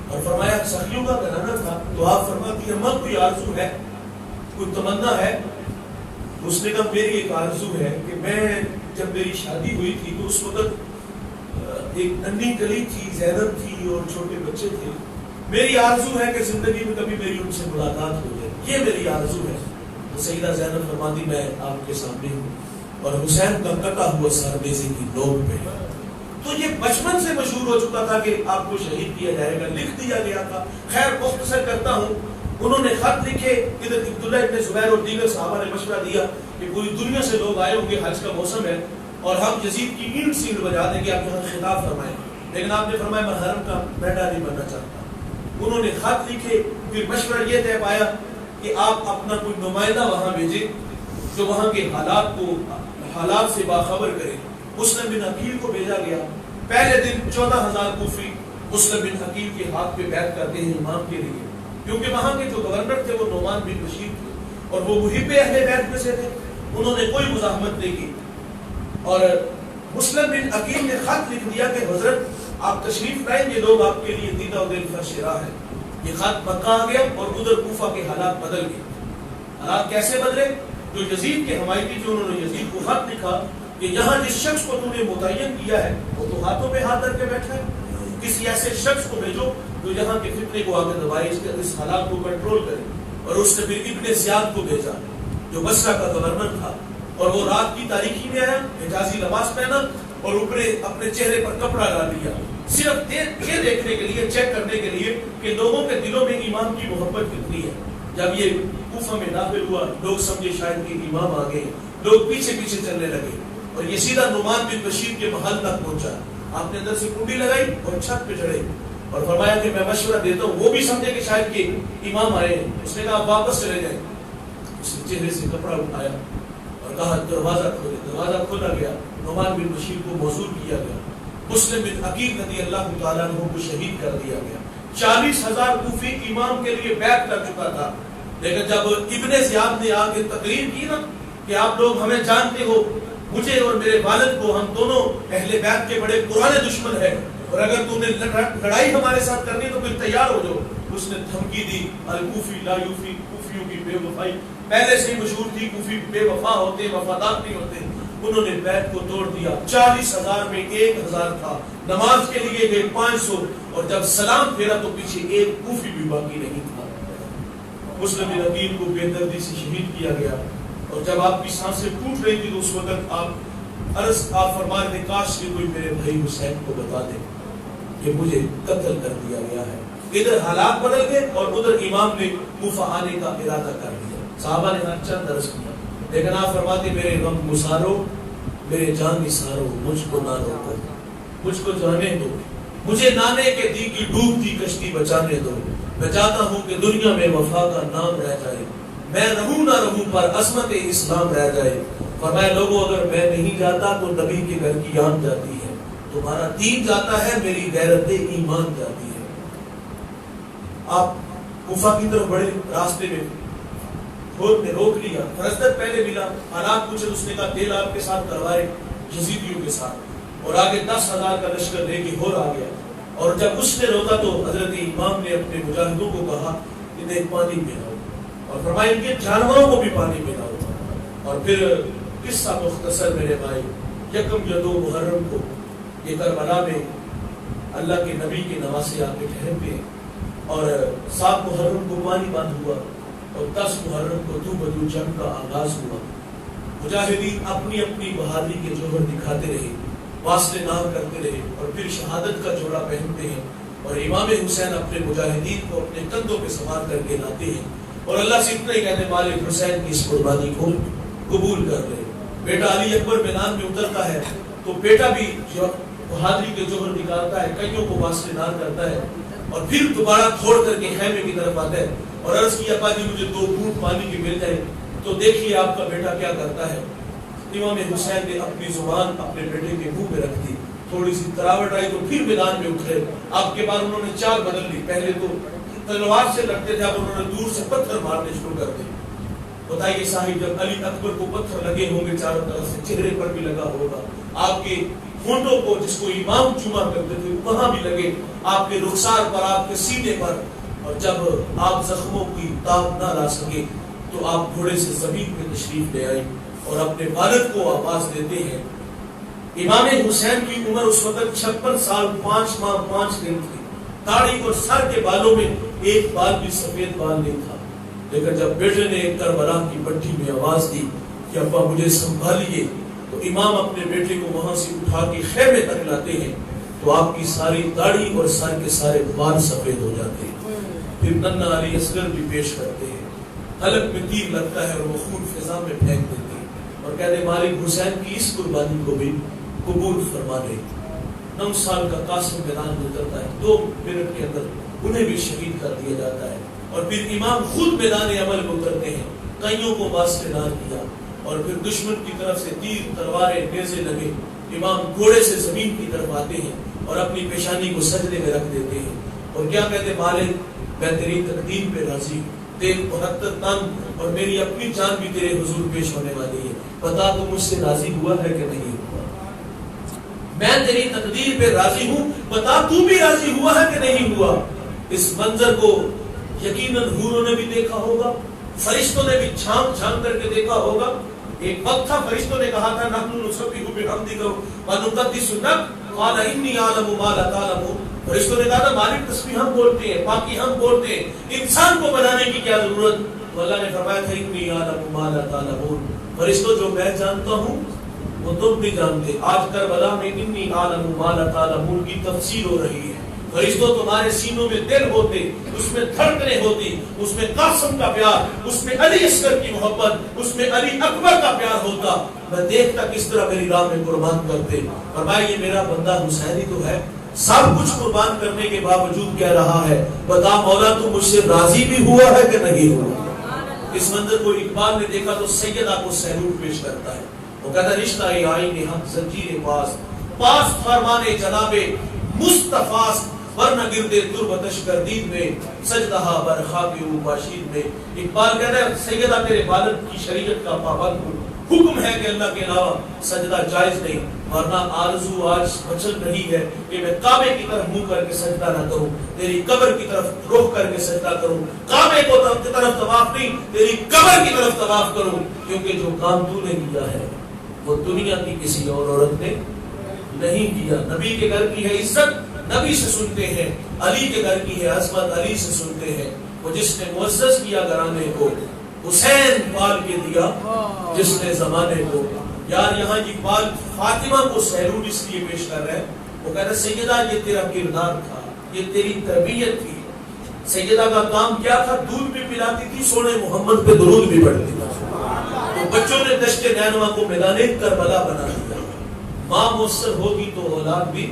Speaker 1: اور فرمایا سخیوں کا گھرانہ تھا, تو آپ فرماتی ہیں ماں کوئی آرزو ہے, کوئی تمنا ہے؟ اس نے کہا میری ایک آرزو ہے کہ میں جب میری شادی ہوئی تھی تو اس وقت ایک ننھی گلی تھی, زینب تھی اور چھوٹے بچے تھے. میری آرزو ہے کہ زندگی میں کبھی میری ان سے ملاقات ہو جائے, یہ میری آرزو ہے. تو سیدہ زینب فرماتی میں آپ کے سامنے ہوں, اور حسین کا کٹا ہوا سر نیزے کی نوک پہ. تو یہ بچپن سے مشہور ہو چکا تھا کہ آپ کو شہید کیا جائے گا, لکھ دیا گیا تھا. خیر مختصر کرتا ہوں, انہوں نے خط لکھے. ادھر عبداللہ ابن زبیر اور دیگر صحابہ نے مشورہ دیا کہ پوری دنیا سے لوگ آئے ہوں گے, حج کا موسم ہے, اور ہم یزید کی اینٹ سینٹ بجا دیں گے, آپ یہاں خطاب فرمائیں. لیکن آپ نے فرمایا میں حرم کا بیٹا نہیں بننا چاہتا. انہوں نے خط لکھے, پھر مشورہ یہ طے پایا کہ آپ اپنا کوئی نمائندہ وہاں بھیجیں جو وہاں کے حالات سے باخبر کرے. مسلم بن عقیل کو بھیجا گیا. پہلے دن 14,000 کوفی مسلم بن عقیل کے ہاتھ پہ بیعت کرتے ہیں امام کے لیے, کیونکہ وہاں کے جو گورنر تھے وہ نعمان بن بشیر تھے, اور وہ محب اہل بیت میں سے تھے. انہوں نے کوئی مزاحمت نہیں کی, اور مسلم بن عقیل نے خط لکھ دیا کہ حضرت آپ تشریف لائیں, یہ لوگ آپ کے لیے دیدہ و دل فرش راہ ہے. یہ خط مکہ آ گیا, اور ادھر کوفہ کے حالات بدل گئے. حالات کیسے بدلے؟ جو یزید کے حمایتی جو انہوں نے یزید کو خط لکھا کہ یہاں جس شخص کو تم نے متعین کیا ہے وہ تو ہاتھوں پہ ہاتھ رکھ کے بیٹھا ہے, کسی ایسے شخص کو بھیجو جو یہاں کے فتنے کو آگے دبائے, اس حالات کو کنٹرول کرے. اور اس نے پھر ابن زیاد کو بھیجا جو بصرہ کا گورنر تھا, اور وہ رات کی تاریکی میں آیا, حجازی لباس پہنا اور اوپر اپنے چہرے پر کپڑا ڈال دیا, صرف یہ دیکھنے کے لیے, چیک کرنے کے لیے کہ لوگوں کے دلوں میں ایمان کی محبت کتنی ہے. جب یہ کوفہ میں داخل ہوا, لوگ سمجھے شاید کہ امام آ گئے, لوگ پیچھے پیچھے چلنے لگے, اور یہ سیدھا نعمان بن بشیر کے محل تک پہنچا. آپ نے اندر سے کنڈی لگائی اور چھت پہ چڑھے, اور فرمایا کہ میں مشورہ دیتا ہوں. وہ بھی سمجھے کہ شاید کہ امام آئے ہیں. اس نے کہا آپ واپس چلے جائیں. اس نے چہرے سے کپڑا اٹھایا اور کہا دروازہ کھولے. دروازہ کھولا گیا, نعمان بن بشیر کو موصول کیا گیا. مسلم بن عقیل رضی اللہ تعالیٰ عنہ کو شہید کر دیا گیا. 40,000 کوفی امام کے لیے بیعت کر چکا تھا. لیکن جب ابن زیاد نے آگے تقریر کی نا کہ آپ لوگ ہمیں جانتے ہو، مجھے اور میرے والد کو، ہم دونوں اہل بیت کے بڑے پرانے دشمن ہیں، اور اگر تم نے لڑائی ہمارے ساتھ کرنی تو پھر تیار ہو جاؤ. اس نے دھمکی دی، الکوفی لا یوفی، کوفیوں کی بے وفائی پہلے سے ہی مشہور تھی، کوفی بے وفا ہوتے، وفادار نہیں ہوتے. انہوں نے بیت کو توڑ دیا. 40,000 میں 1,000 تھا، نماز کے لیے گئے 500، اور جب سلام پھیرا تو پیچھے ایک کوفی بھی باقی نہیں تھا. مسلم عقیل کو بے دردی سے شہید کیا گیا. اور جب آپ کی سانسیں ٹوٹ رہی تھی تو اس وقت آپ فرما رہے تھے، کاش کہ کوئی میرے بھائی حسین کو بتا دے کہ مجھے قتل کر دیا گیا ہے. ادھر حالات بدل گئے اور ادھر امام نے کوفہ آنے کا ارادہ کر لیا. صحابہ نے ہر چند عرض کیا، لیکن آپ فرماتے میرے غم گسارو، میرے جان نثارو، مجھ کو نہ روکو، مجھ کو جانے دو، مجھے نانے کے دی کی ڈوبتی کشتی بچانے دو. میں چاہتا ہوں کہ دنیا میں وفا کا نام رہ جائے، میں رہوں نہ رہوں پر عظمت اسلام رہ جائے. فرمایا لوگوں اگر میں نہیں جاتا تو نبی کے گھر کی آن جاتی ہے، تمہارا دین جاتا ہے، میری غیرت ایمان جاتی ہے. آپ کوفہ کی طرف بڑے، راستے میں خود نے روک لیا. فرزدت پہلے ملا، حالات پوچھے، اس نے کہا تیل آپ کے ساتھ کروائے یزیدیوں کے ساتھ، اور آگے 10,000 کا لشکر لے کے ہور آ گیا. اور جب اس نے روکا تو حضرت امام نے اپنے مجاہدوں کو کہا انہیں پانی پلاؤ، اور فرمایا ان کے جانوروں کو بھی پانی پلاؤ. اور پھر قصہ مختصر میرے بھائی، 1 یا 2 محرم کو یہ کربلا میں اللہ کے نبی کے نواسے آ کے ٹھہرتے ہیں، اور 7 محرم کو پانی بند ہوا، اور 10 محرم کو دو بدو جنگ کا آغاز ہوا. مجاہدین اپنی اپنی بہادری کے جوہر دکھاتے رہے، واسطے نام کرتے رہے، اور پھر شہادت کا جوڑا پہنتے ہیں. اور امام حسین اپنے مجاہدین کو اپنے کندھوں پہ سوار کر کے لاتے ہیں، اور اللہ سے اتنا ہی کہتے ہیں مالک حسین کی اس قربانی کو قبول کر لے. بیٹا علی اکبر میدان میں اترتا ہے تو بیٹا بھی بہادری کے جوہر نکالتا ہے، کئیوں کو واسطے نام کرتا ہے، اور پھر دوبارہ چھوڑ کر کے خیمے کی طرف آتا ہے اور عرض کیا ابا جی مجھے 2 گھونٹ پانی کی مل جائے. تو دیکھیے آپ کا بیٹا کیا کرتا ہے. امام حسین نے اپنی زبان اپنے بیٹے کے منہ میں رکھ دی، تھوڑی سی تراوٹ آئی تو پھر میدان میں اترے. آپ کے بعد انہوں نے چال بدل لی، پہلے تو تلوار سے لڑتے تھے، اب انہوں نے دور سے پتھر مارنے شروع کر دی. بتائیے صاحب جب علی اکبر کو پتھر لگے ہوں گے چاروں طرف سے، چہرے پر بھی لگا ہوگا، آپ کے ہونٹوں کو جس کو امام چوما کرتے تھے وہاں بھی لگے، آپ کے رخسار پر، آپ کے سینے پر. اور جب آپ زخموں کی تاب نہ لا سکے تو آپ گھوڑے سے زمین پہ تشریف لے آئے اور اپنے والد کو آواز دیتے ہیں. امام حسین کی عمر اس وقت 56 سال 5 ماہ 5 دن تھی. داڑھی اور سر کے بالوں میں ایک بال بھی سفید بال نہیں تھا. لیکن جب بیٹے نے کربلا کی پٹی میں آواز دی کہ ابا مجھے سنبھالیے، تو امام اپنے بیٹے کو وہاں سے اٹھا کے خیمے تک لاتے ہیں تو آپ کی ساری داڑھی اور سر کے سارے بال سفید ہو جاتے ہیں. پھر ننھا علی اصغر بھی پیش کرتے ہیں، حلق میں تیر لگتا ہے اور وہ خون فضا میں پھینک دیتے ہیں اور کہتے ہیں مالک حسین کی اس قربانی کو بھی قبول فرما لے. 9 سال کا قاسم میدان میں اترتا ہے، 2 منٹ کے اندر انہیں بھی شہید کر دیا جاتا ہے. اور پھر امام خود میدان عمل میں اترتے ہیں، کئیوں کو واسطے نار کیا، اور پھر دشمن کی طرف سے تیر تلواریں نیزے لگے. امام گھوڑے سے زمین کی طرف آتے ہیں اور اپنی پیشانی کو سجدے میں رکھ دیتے ہیں اور کیا کہتے ہیں مالک میں تیری تقدیر پہ راضی ہوں، دیکھ 69 تن اور میری اپنی جان بھی تیرے حضور پیش ہونے والی ہے، بتا تو مجھ سے راضی ہوا ہے کہ نہیں ہوا. میں تیری تقدیر پہ راضی ہوں، بتا تو بھی راضی ہوا ہے کہ نہیں ہوا. اس منظر کو یقیناً حوروں نے بھی دیکھا ہوگا، فرشتوں نے بھی جھانک جھانک کر کے دیکھا ہوگا. ایک وقت تھا فرشتوں نے کہا تھا نحن نسبح بحمدک ونقدس لک قال انی اعلم ما لا تعلمون. فرشتوں نے کہا تھا مالک تسبیح ہم بولتے ہیں، پاکی ہم بولتے ہیں، انسان کو بنانے کی کیا ضرورت. تو اللہ نے فرمایا تھا انی اعلم ما لا تعلمون، فرشتوں جو میں جانتا ہوں وہ تم بھی جانتے. آج کربلا میں انی اعلم ما لا تعلمون کی تفسیر ہو رہی ہے. فرشتوں تمہارے سینوں میں دل ہوتے، اس میں دھڑکنیں ہوتی، اس میں قاسم کا پیار، اس میں علی اصغر کی محبت، اس میں علی اکبر کا پیار ہوتا. میں دیکھتا کس طرح میری راہ میں قربان کرتے. فرمایا یہ میرا بندہ حسینی تو ہے، سب کچھ قربان کرنے کے باوجود کہہ رہا ہے بتا مولا تو مجھ سے راضی بھی ہوا ہے کہ نہیں ہوا. اس منظر کو اقبال نے دیکھا تو سیدہ کو سحرور پیش کرتا ہے. وہ کہتا ہے رشتہ آئین حق زنجیر پاس، پاس فرمانے جناب مصطفیٰ ورنہ گردے تربتش گردید میں سجدہ برخا کے باشید میں. اقبال کہتا ہے سیدہ تیرے والد کی شریعت کا پابند ہوں, حکم ہے کہ اللہ کے علاوہ سجدہ جائز نہیں, ورنہ آرزو آج مچل رہی ہے کہ میں کعبے کی طرف منہ کر کے سجدہ نہ کروں, تیری قبر کی طرف رخ کر کے سجدہ کروں, کعبے کو طرف طواف نہیں تیری قبر کی طرف طواف کروں, کیونکہ جو کام تو نے کیا ہے وہ دنیا کی کسی اور عورت نے نہیں کیا. نبی کے گھر کی ہے عزت, نبی سے سنتے ہیں, علی کے گھر کی ہے عظمت, علی سے سنتے ہیں. وہ جس نے معزز کیا گھرانے کو, حسین پال کے دیا جس نے زمانے کو. یار یہاں اقبال فاطمہ کو سہرود اس لیے پیش کر رہے ہیں, وہ کہتا ہے سیدہ یہ تیرا کردار تھا, یہ تیری تربیت تھی. سیدہ کا کام کیا تھا؟ دودھ بھی پلاتی تھی, سونے محمد پہ درود بھی پڑھتی تھی. تو بچوں نے دشت نینوا کو میدان کربلا بنا دیا. ماں مؤثر ہوگی تو اولاد بھی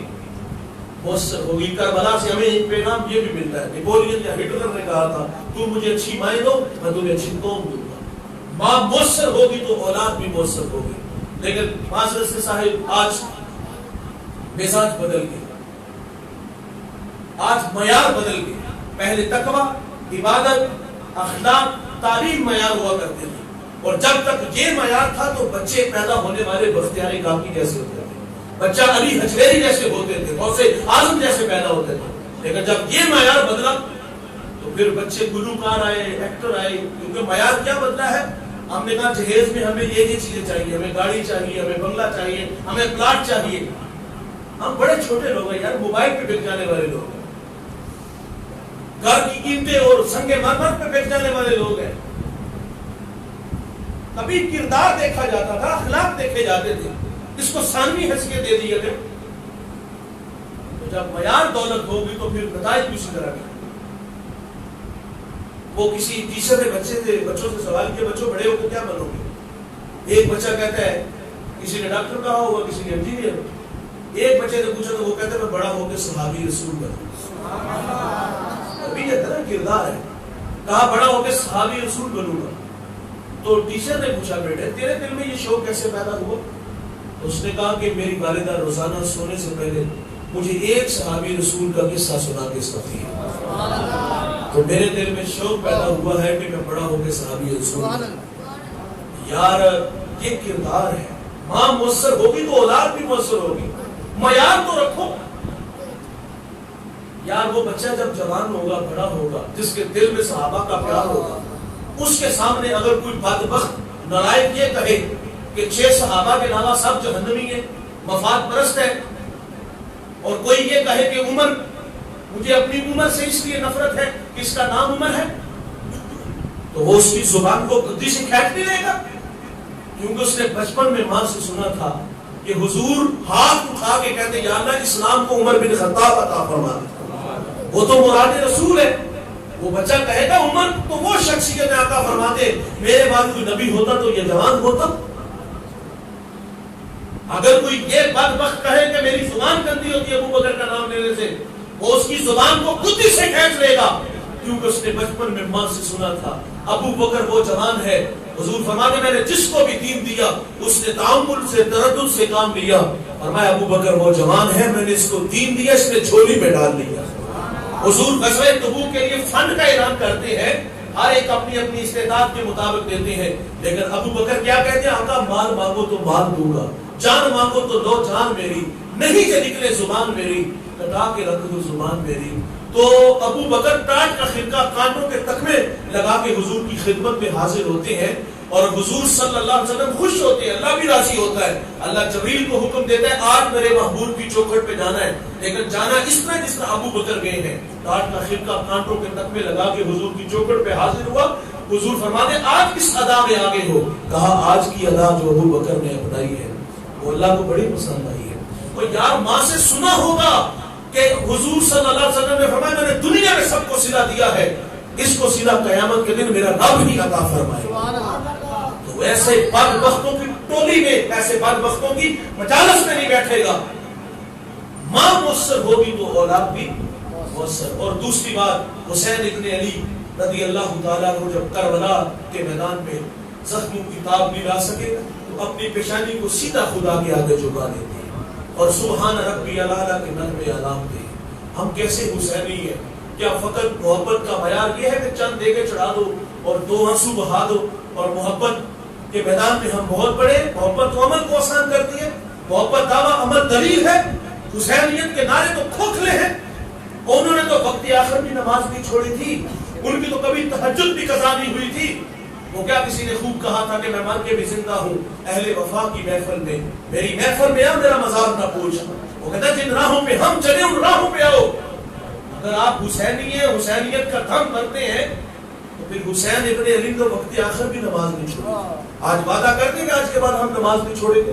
Speaker 1: مؤثر ہوگی. کربلا سے ہمیں ایک پیغام یہ بھی ملتا ہے, نیپولین یا ہٹلر نے کہا تھا تو مجھے اچھی مائیں دو میں تمہیں اچھی قوم دوں گا. ماں مؤثر ہوگی تو اولاد بھی مؤثر ہوگی. لیکن معذرت سے صاحب آج مزاج بدل گیا, آج معیار بدل گیا. پہلے تقویٰ, عبادت, اخلاق, تعلیم معیار ہوا کرتے تھے, اور جب تک یہ معیار تھا تو بچے پیدا ہونے والے بختیار کاکی جیسے ہوتے تھے, بچہ علی حجویری جیسے ہوتے تھے, غوث اعظم جیسے پیدا ہوتے تھے. لیکن جب یہ معیار بدلا تو پھر بچے گلوکار آئے, ایکٹر آئے. کیونکہ معیار کیا بدلا ہے؟ ہم نے کہا جہیز میں ہمیں یہ چیزیں چاہیے, ہمیں گاڑی چاہیے, ہمیں بنگلہ چاہیے, ہمیں پلاٹ چاہیے. ہم بڑے چھوٹے لوگ ہیں یار, موبائل پہ بک جانے والے لوگ ہیں, گھر کی قیمتیں اور سنگ مرمر پہ بک جانے والے لوگ ہیں. کبھی کردار دیکھا جاتا تھا, اخلاق دیکھے جاتے تھے, اس کو ثانوی حیثیت دے دی گئی. تو جب معیار دولت ہوگی تو پھر نتائج بھی اسی طرح کے. وہ کسی ٹیچر نے بچوں سے سوال کیا, بچوں بڑے ہو کے کیا بنو گے؟ ایک بچہ کہتا ہے, کسی نے ڈاکٹر کہا ہوگا, کسی نے انجینئر. ایک بچے نے پوچھا تو وہ کہتا ہے میں بڑا ہو کے صحابی رسول بنوں. ابھی یہ طرح کردار ہے, کہا بڑا ہو کے صحابی رسول بنوں گا. تو ٹیچر نے پوچھا بیٹے تیرے دل میں یہ شوق کیسے پیدا ہوا؟ اس نے کہا کہ میری والدہ روزانہ سونے سے پہلے مجھے ایک صحابی رسول کا قصہ سنا کے سوتی ہے, تو میرے دل میں شوق پیدا ہوا ہے کہ میں بڑا ہو کے صحابی رسول بنوں. یار یہ کردار ہے. ماں مؤثر ہوگی تو اولاد بھی مؤثر ہوگی. معیار تو رکھو. یار وہ بچہ جب جوان ہوگا, بڑا ہوگا, جس کے دل میں صحابہ کا پیار ہوگا, اس کے سامنے اگر کوئی بدبخت نالائق یہ کہے کہ 6 صحابہ کے علاوہ سب جہنمی ہیں, مفاد پرست ہے, اور کوئی یہ کہے کہ عمر, مجھے اپنی عمر سے اس لیے نفرت ہے کہ اس کا نام عمر ہے, تو وہ اس کی زبان کو گدی سے کھینچ نہیں لے گا, کیونکہ اس نے بچپن میں ماں سے سنا تھا کہ حضور ہاتھ اٹھا کے کہتے یا اللہ اسلام کو عمر بن خطاب عطا فرما دے. وہ تو مراد رسول ہے. وہ بچہ کہے گا عمر تو وہ شخصیت عطا فرما دے, میرے بعد کوئی نبی ہوتا تو یہ جوان ہوتا. اگر کوئی یہ بدبخت کہے کہ میری زبان گندی ہوتی ہے ابو بکر کا نام لینے سے, وہ اس کی زبان کو گدی سے کھینچ لے گا, کیونکہ اس نے بچپن میں ماں سے سنا تھا ابو بکر وہ جوان ہے. حضور فرماتے میں نے جس کو بھی دین دیا اس نے تعامل سے, تردد سے کام لیا. فرمایا ابو بکر وہ جوان ہے, میں نے اس کو دین دیا, اس نے جھولی میں ڈال دیا. حضور غزوہ تبوک کے لیے فنڈ کا اعلان کرتے ہیں, ہر ایک اپنی اپنی استعداد کے مطابق دیتے ہیں, لیکن ابو بکر کیا کہتے ہیں؟ آقا مال مانگو تو مال دوں گا, جان مانگو تو دو جان میری, نہیں کہ نکلے زبان میری, کٹا کے رکھ دو زبان میری. تو ابو بکر ٹاٹ کا خرقہ کانوں کے تخمے لگا کے حضور کی خدمت میں حاضر ہوتے ہیں, اور حضور صلی اللہ علیہ وسلم خوش ہوتے ہیں, اللہ بھی راضی ہوتا ہے. اللہ جبریل کو حکم دیتا ہے آج میرے محبوب کی چوکھٹ پہ جانا ہے, لیکن جانا اس طرح جس طرح ابو بکر گئے ہیں. ٹاٹ کا خرقہ کانٹوں کے تخمے لگا کے حضور کی چوکھٹ پہ حاضر ہوا. حضور فرماتے ہیں آج کس ادا میں آگے ہو؟ کہا آج کی ادا جو ابو بکر نے اپنائی ہے وہ اللہ کو بڑی پسند آئی ہے. وہ یار ماں سے سنا ہوگا کہ حضور صلی اللہ علیہ وسلم نے فرمایا میں نے دنیا میں سب کو صلہ دیا ہے, اس کو صلہ قیامت کے دن میرا رب ہی عطا فرمائے. تو ایسے بدبختوں کی ٹولی میں, ایسے بدبختوں کی مجالس میں نہیں بیٹھے گا. ماں مؤثر ہوگی تو اولاد بھی مؤثر. اور دوسری بات, حسین ابن علی رضی اللہ تعالیٰ عنہ جب کربلا کے میدان پہ زخموں کی تاب نہیں لا سکے تو اپنی پیشانی کو سیدھا خدا کے آگے جھکا دیتے ہیں اور سبحان ربی الاعلیٰ کے نغمے اعلان دے. ہم کیسے حسینی ہیں؟ کیا فقط محبت کا معیار یہ ہے کہ چند دیگے چڑھا دو اور 2 آنسو بہا دو اور محبت کے میدان میں ہم بہت بڑے؟ محبت تو عمل کو آسان کرتی ہے، محبت دعویٰ عمل دلیل ہے۔ حسینیت کے نعرے تو کھوکھلے ہیں، انہوں نے تو وقت آخر بھی نماز نہیں چھوڑی تھی، ان کی تو کبھی تہجد بھی قضا نہیں ہوئی تھی۔ وہ کیا کسی نے خوب کہا تھا کہ میں مر کے بھی زندہ ہوں اہل وفا کی محفل میں، میری محفل میں آ میرا مزار نہ پوچھ۔ وہ کہتا جن راہوں پہ ہم چلے ان راہوں پہ آؤ۔ اگر آپ حسینی ہیں، حسینیت کا دم بھرتے ہیں، تو پھر حسین ابن علی تو وقت آخر بھی نماز نہیں چھوڑی۔ آج وعدہ کرتے کہ آج کے بعد ہم نماز نہیں چھوڑیں گے،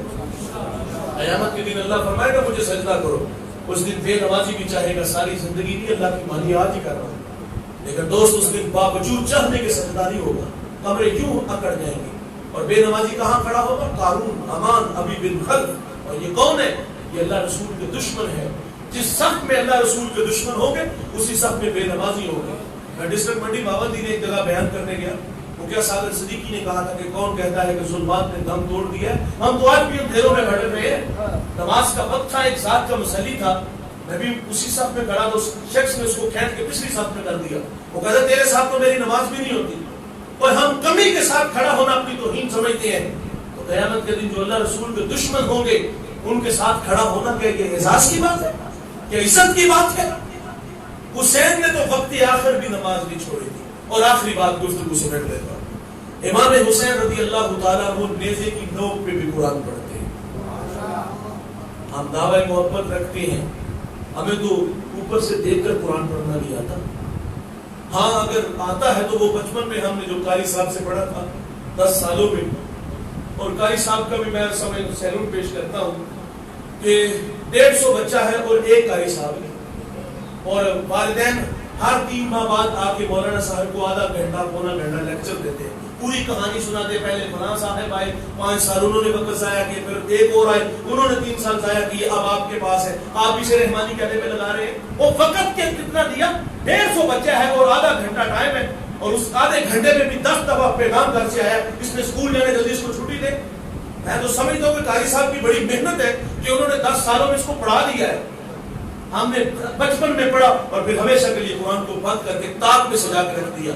Speaker 1: قیامت کے دن اللہ فرمائے گا مجھے سجدہ کرو، اس دن بے نمازی بھی چاہے گا ساری زندگی نہیں اللہ کی مانی آج ہی کر رہا ہوں، لیکن دوست اس دن باوجود چاہنے کے سجدہ نہیں ہوگا، قبریں یوں اکڑ جائیں گی، اور بے نمازی کہاں کھڑا ہوگا؟ قارون، حمان، ابی بن خلف۔ اور یہ کون ہے؟ یہ اللہ رسول کے دشمن ہے۔ جس صف میں اللہ رسول کے دشمن ہوں گے اسی صف میں بے نمازی ہوں گے۔ میں ڈسٹرکٹ منڈی ماوندی نے ایک جگہ بیان کرنے گیا، وہ کیا ساگر صدیقی نے کہا تھا کہ کون کہتا ہے کہ ظلمات نے دم توڑ دیا ہے؟ ہم تو آج بھی اندھیروں میں بھٹک رہے ہیں۔ نماز کا وقت تھا، ایک ذات کا مصلی تھا، میں بھی اسی صف میں کھڑا تھا، اس شخص نے اس کو کھینچ کے پچھلی صف میں کر دیا۔ وہ کہتا تیرے ساتھ تو میری نماز بھی نہیں ہوتی، اور ہم کمی کے ساتھ کھڑا ہونا اپنی توہین سمجھتے ہیں۔ تو قیامت کے دن جو اللہ رسول کے دشمن ہوں گے ان کے ساتھ کھڑا ہونا کیا یہ اعزاز کی بات ہے؟ کیا عزت کی بات ہے؟ حسین نے تو وقت آخر بھی نماز نہیں چھوڑی تھی۔ اور آخری بات گفتگو سمیٹ لیتا ہوں، امام حسین رضی اللہ تعالیٰ عنہ نیزے کی نوک پہ بھی قرآن پڑھتے ہیں۔ ہم دعوی محبت رکھتے ہیں، ہمیں تو اوپر سے دیکھ کر قرآن پڑھنا نہیں آتا، ہاں اگر آتا ہے تو وہ بچپن میں ہم نے جو قاری صاحب سے پڑھا تھا 10 سالوں میں، اور قاری صاحب کا بھی میں سمجھ سیلون پیش کرتا ہوں کہ 150 بچہ ہے اور ایک قاری صاحب ہے، اور والدین ہر 3 ماہ بعد آ کے مولانا صاحب کو آدھا گھنٹہ پونا گھنٹہ لیکچر دیتے ہیں، پوری کہانی سناتے۔ پہلے فلاں صاحب آئے 5 سال انہوں نے وقت ضائع کیے، پھر ایک اور آئے انہوں نے 3 سال ضائع کیے، اب آپ کے پاس ہے، آپ اسے رحمانی کہنے پہ لگا رہے ہیں۔ وہ وقت کے کتنا دیا؟ 150 بچہ ہے اور آدھا گھنٹہ ٹائم ہے، اور اس آدھے گھنٹے میں بھی 10 دفعہ پیغام گھر سے آیا اس نے اسکول جانے جلدی اس کو چھٹی دے۔ میں تو سمجھتا ہوں کہ قاری صاحب کی بڑی محنت ہے کہ انہوں نے 10 سالوں میں اس کو پڑھا دیا ہے۔ ہم نے بچپن میں پڑھا اور پھر ہمیشہ کے لیے قرآن کو بند کر کے تاک میں سجا کے رکھ دیا۔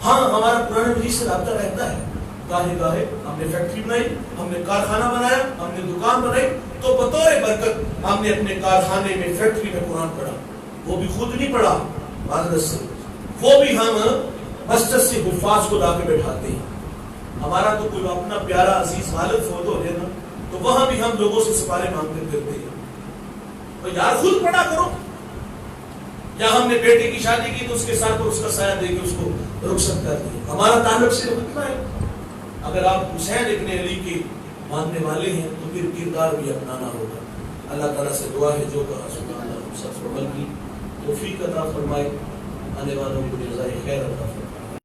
Speaker 1: ہاں ہمارا قرآن مجید سے رابطہ رہتا ہے، گاہے گاہے ہم نے فیکٹری بنائی، ہم نے کارخانہ بنایا، ہم نے دکان بنائی، تو بطور برکت ہم نے اپنے کارخانے میں فیکٹری میں قرآن پڑھا، وہ بھی خود نہیں پڑھا معذرت سے، وہ بھی ہم مسجد سے حفاظ کو لا کے بیٹھاتے ہیں۔ ہمارا تو کوئی اپنا پیارا عزیز والد فوت ہو جائے نا تو وہاں بھی ہم لوگوں سے سپارے مانگتے پھرتے ہیں، تو یار خود پڑھا کرو۔ یا ہم نے بیٹے کی شادی کی تو اس کے ساتھ اس کا سایہ دے کے اس کو رخصت کر دیا۔ ہمارا تعلق صرف اتنا ہے۔ اگر آپ حسین ابن علی کے ماننے والے ہیں تو پھر کردار بھی اپنانا ہوگا۔ اللہ تعالیٰ سے دعا ہے جو کہا سبحان اللہ سب عمل کی توفیق عطا فرمائے، آنے والوں کو جزائے خیر عطا فرمائے۔